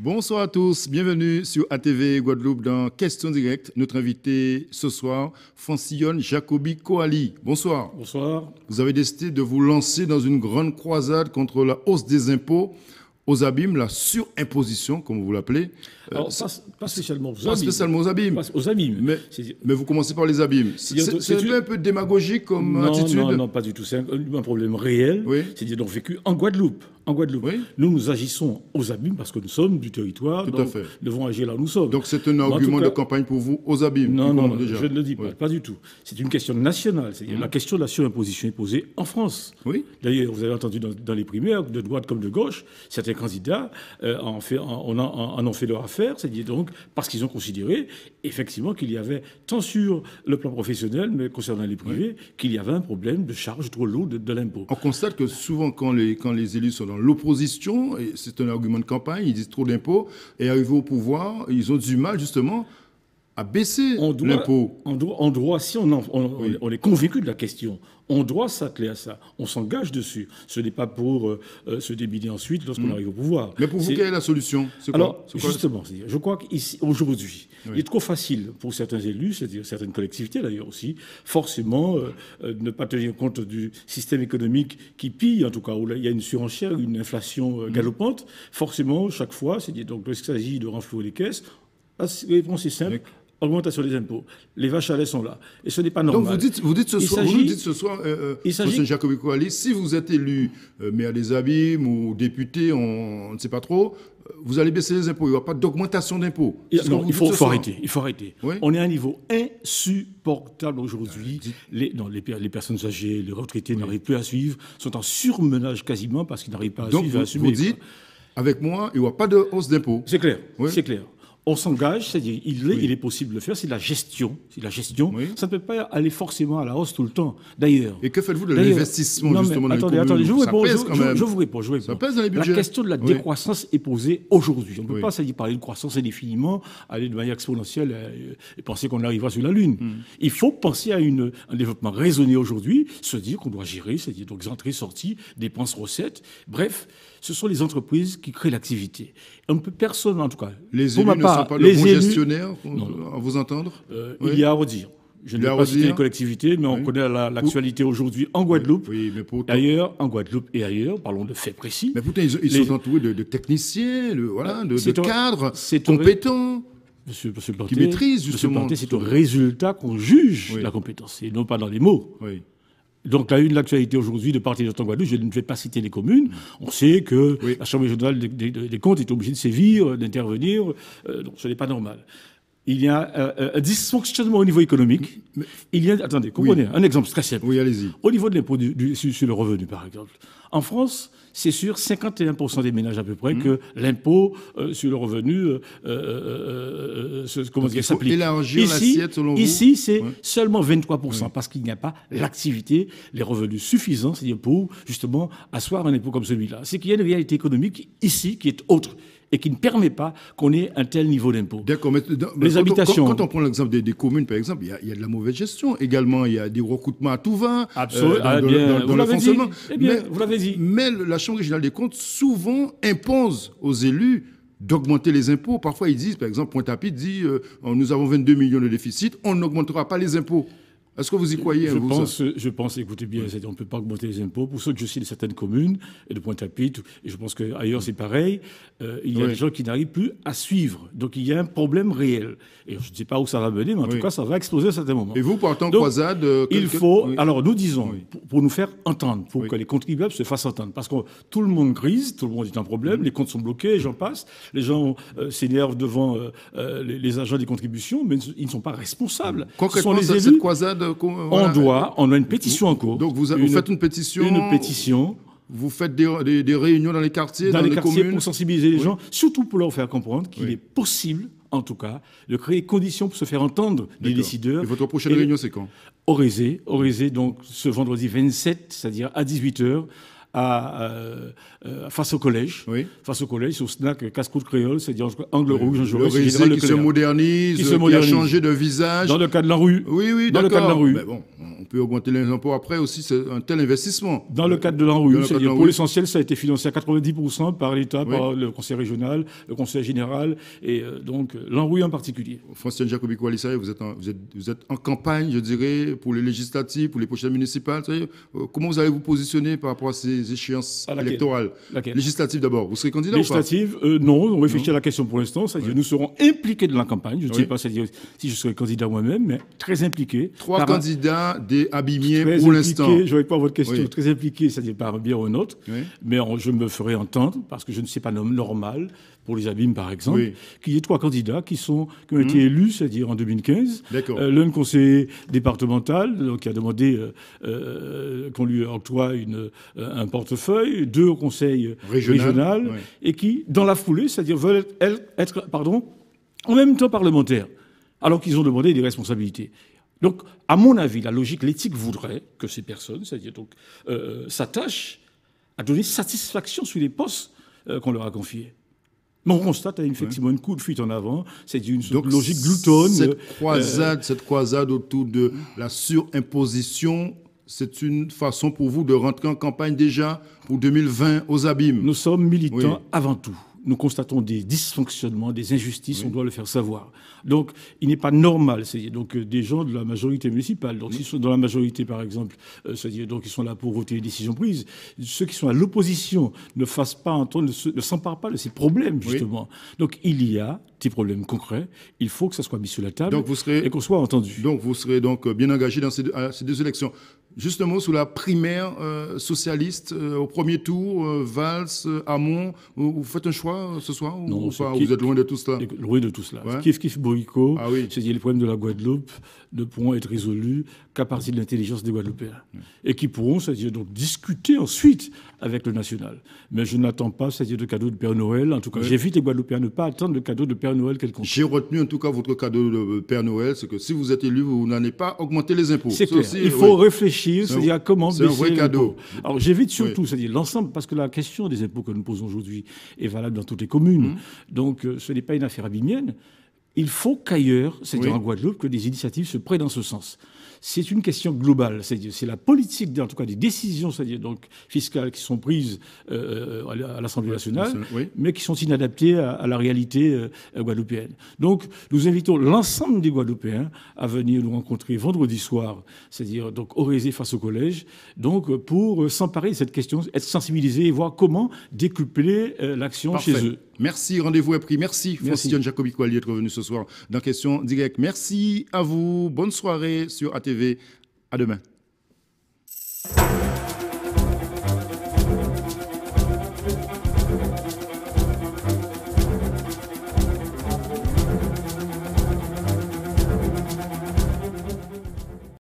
Bonsoir à tous, bienvenue sur ATV Guadeloupe dans Questions Directes. Notre invité ce soir, Francillon Jacobi Coali. Bonsoir. Bonsoir. Vous avez décidé de vous lancer dans une grande croisade contre la hausse des impôts aux abîmes, la surimposition, comme vous l'appelez. Alors, pas spécialement aux abîmes. Pas spécialement aux abîmes. Pas aux abîmes. Mais vous commencez par les abîmes. C'est un peu démagogique comme attitude. Non, pas du tout. C'est un problème réel. Oui. C'est-à-dire donc vécu en Guadeloupe. Oui. Nous agissons aux abîmes parce que nous sommes du territoire. Tout à fait. Nous devons agir là où nous sommes. Donc c'est un argument de campagne pour vous aux abîmes. Non, je ne le dis pas. Pas du tout. C'est une question nationale. C'est-à-dire la question de la surimposition est posée en France. Oui. D'ailleurs, vous avez entendu dans les primaires, de droite comme de gauche, certains candidats en ont fait leur affaire. C'est-à-dire donc parce qu'ils ont considéré effectivement qu'il y avait, tant sur le plan professionnel, mais concernant les privés, qu'il y avait un problème de charge trop lourde de l'impôt. On constate que souvent, quand les élus sont dans l'opposition, et c'est un argument de campagne, ils disent trop d'impôts, et arrivés au pouvoir, ils ont du mal justement à baisser l'impôt. En droit, si on est convaincu de la question, on doit s'atteler à ça. On s'engage dessus. Ce n'est pas pour se débiner ensuite lorsqu'on arrive au pouvoir. Mais pour vous, quelle est la solution? Alors, justement, je crois qu'aujourd'hui, il est trop facile pour certains élus, c'est-à-dire certaines collectivités d'ailleurs aussi, forcément, ne pas tenir compte du système économique qui pille, en tout cas, où là, il y a une surenchère, une inflation galopante. Forcément, chaque fois, c'est-à-dire donc lorsqu'il s'agit de renflouer les caisses, la réponse est simple. Augmentation des impôts. Les vaches à lait sont là. Et ce n'est pas normal. Donc vous dites ce soir, M. Jacobi Coali, si vous êtes élu maire des Abîmes ou député, on ne sait pas trop, vous allez baisser les impôts. Il n'y aura pas d'augmentation d'impôts. Non, il faut arrêter. Oui. On est à un niveau insupportable aujourd'hui. Les personnes âgées, les retraités n'arrivent plus à suivre, sont en surmenage quasiment parce qu'ils n'arrivent pas à suivre. Donc vous dites, avec moi, il n'y aura pas de hausse d'impôts. C'est clair, c'est clair. On s'engage, c'est-à-dire il est possible de le faire, c'est la gestion. Oui. Ça ne peut pas aller forcément à la hausse tout le temps. D'ailleurs. Et que faites-vous de l'investissement justement dans les communes? Attendez, je vous réponds. Ça pèse dans les budgets. La question de la décroissance est posée aujourd'hui. On ne peut pas parler de croissance indéfiniment, aller de manière exponentielle et penser qu'on arrivera sur la Lune. Il faut penser à un développement raisonné aujourd'hui, se dire qu'on doit gérer, c'est-à-dire donc entrées, sorties, dépenses, recettes. Bref, ce sont les entreprises qui créent l'activité. Personne, en tout cas. Les élus ne sont pas de bons gestionnaires, à vous entendre? Il y a à redire. Je ne vais pas citer les collectivités, mais on connaît l'actualité aujourd'hui en Guadeloupe, ailleurs, en Guadeloupe et ailleurs, parlons de faits précis. Mais pourtant, ils sont entourés de techniciens, de cadres compétents. Monsieur qui maîtrisent justement. C'est au résultat qu'on juge la compétence, et non pas dans les mots. Oui. Donc, la une de l'actualité aujourd'hui de partir de Guadeloupe, je ne vais pas citer les communes. On sait que la Chambre régionale des comptes est obligée de sévir, d'intervenir. Donc, ce n'est pas normal. Il y a un dysfonctionnement au niveau économique. Attendez, comprenez, un exemple très simple. Oui, allez-y. Au niveau de l'impôt sur le revenu, par exemple. En France, c'est sur 51% des ménages à peu près que l'impôt sur le revenu s'applique. Élargir l'assiette selon vous. Ici, c'est seulement 23% parce qu'il n'y a pas l'activité, les revenus suffisants, c'est-à-dire pour justement asseoir un impôt comme celui-là. C'est qu'il y a une réalité économique ici qui est autre et qui ne permet pas qu'on ait un tel niveau d'impôt. D'accord, mais les habitations... Quand on prend l'exemple des communes, par exemple, il y a de la mauvaise gestion. Également, il y a des recrutements à tout va. Absolument. Dans le fonctionnement. Vous l'avez dit. Mais la Chambre régionale des comptes, souvent, impose aux élus d'augmenter les impôts. Parfois, ils disent, par exemple, Pointe-à-Pitre dit nous avons 22 millions de déficit, on n'augmentera pas les impôts. Est-ce que vous y croyez? Je pense, écoutez bien, on ne peut pas augmenter les impôts. Pour ceux que je sais de certaines communes, et de Pointe-à-Pitre, et je pense qu'ailleurs c'est pareil, il y a des gens qui n'arrivent plus à suivre. Donc il y a un problème réel. Et je ne sais pas où ça va mener, mais en tout cas, ça va exploser à certains moments. Et vous, par tant croisade... il faut... Alors nous disons, pour nous faire entendre, pour que les contribuables se fassent entendre, parce que tout le monde crise, tout le monde est en problème, les comptes sont bloqués, et j'en passe. Les gens s'énervent devant les agents des contributions, mais ils ne sont pas responsables. Concrètement, cette croisade... On a une pétition en cours. Donc vous faites une pétition. Une pétition. Vous faites des réunions dans les quartiers, dans les communes pour sensibiliser les gens, surtout pour leur faire comprendre qu'il est possible, en tout cas, de créer conditions pour se faire entendre des décideurs. Et votre prochaine réunion, c'est quand? Au Rézé, donc ce vendredi 27, c'est-à-dire à 18h. Face au collège, au snack Casse-Croûte Créole, c'est-à-dire Angle Rouge, le Rézé qui se modernise, qui a changé de visage. Dans le cas de la rue. Oui, dans le cas de la rue. Mais bon, peut augmenter les impôts après aussi, c'est un tel investissement. Dans le cadre de l'ANRU, c'est-à-dire pour l'essentiel, ça a été financé à 90% par l'État, par le Conseil régional, le Conseil général, et donc l'ANRU en particulier. Francien Jacobi Kouali, vous êtes en campagne, je dirais, pour les législatives, pour les prochaines municipales. Comment vous allez vous positionner par rapport à ces échéances électorales? Législatives d'abord, vous serez candidat ou pas? Législatives, non, on réfléchit à la question pour l'instant, c'est-à-dire nous serons impliqués dans la campagne, je ne sais pas si je serai candidat moi-même, mais très impliqué. 3 candidats des Abîmiers pour l'instant. Je ne réponds à votre question, très impliqué, c'est-à-dire par un biais ou un autre, mais je me ferai entendre, parce que je ne sais pas normal, pour les Abîmes par exemple, qu'il y ait 3 candidats qui ont été élus, c'est-à-dire en 2015. L'un conseiller départemental, donc, qui a demandé qu'on lui octroie un portefeuille, 2 au conseil régional, et qui, dans la foulée, c'est-à-dire veulent être en même temps parlementaires, alors qu'ils ont demandé des responsabilités. Donc, à mon avis, la logique, l'éthique voudrait que ces personnes, c'est-à-dire donc, s'attachent à donner satisfaction sur les postes qu'on leur a confiés. Mais on constate effectivement une coup de fuite en avant, c'est une logique gloutonne. Cette croisade autour de la surimposition, c'est une façon pour vous de rentrer en campagne déjà pour 2020 aux Abîmes. Nous sommes militants avant tout. Nous constatons des dysfonctionnements, des injustices, on doit le faire savoir. Donc, il n'est pas normal, c'est-à-dire donc des gens de la majorité municipale, donc s'ils sont dans la majorité, par exemple, c'est-à-dire donc ils sont là pour voter les décisions prises. Ceux qui sont à l'opposition ne fassent pas entendre, ne s'emparent pas de ces problèmes justement. Donc, il y a des problèmes concrets. Il faut que ça soit mis sur la table et qu'on soit entendu. Donc, vous serez donc bien engagé dans ces 2 élections. Justement, sous la primaire socialiste, au premier tour, Valls, Hamon, vous faites un choix ce soir ou pas? Vous êtes loin de tout cela? Loin de tout cela. Kif Bourrico, c'est-à-dire les problèmes de la Guadeloupe ne pourront être résolus qu'à partir de l'intelligence des Guadeloupéens. Et qui pourront, c'est-à-dire donc discuter ensuite avec le national. Mais je n'attends pas, c'est-à-dire de cadeau de Père Noël. En tout cas, j'invite les Guadeloupéens à ne pas attendre le cadeau de Père Noël quelconque. J'ai retenu en tout cas votre cadeau de Père Noël, c'est que si vous êtes élu, vous n'allez pas augmenter les impôts. C'est clair. Il faut réfléchir, c'est-à-dire à comment baisser les impôts. Alors j'évite surtout, c'est-à-dire l'ensemble, parce que la question des impôts que nous posons aujourd'hui est valable dans toutes les communes. Donc ce n'est pas une affaire abîmienne. Il faut qu'ailleurs, c'est-à-dire en Guadeloupe, que des initiatives se prennent dans ce sens. C'est une question globale, c'est la politique, en tout cas des décisions, c'est-à-dire donc fiscales qui sont prises à l'Assemblée nationale, mais qui sont inadaptées à la réalité guadeloupéenne. Donc, nous invitons l'ensemble des Guadeloupéens à venir nous rencontrer vendredi soir, c'est-à-dire donc au Rézé face au collège, donc pour s'emparer de cette question, être sensibilisés et voir comment décupler l'action chez eux. Merci, rendez-vous est pris. Merci. Francien Jacobi Kouali d'être revenu ce soir dans Question Directe. Merci à vous. Bonne soirée sur ATV. À demain.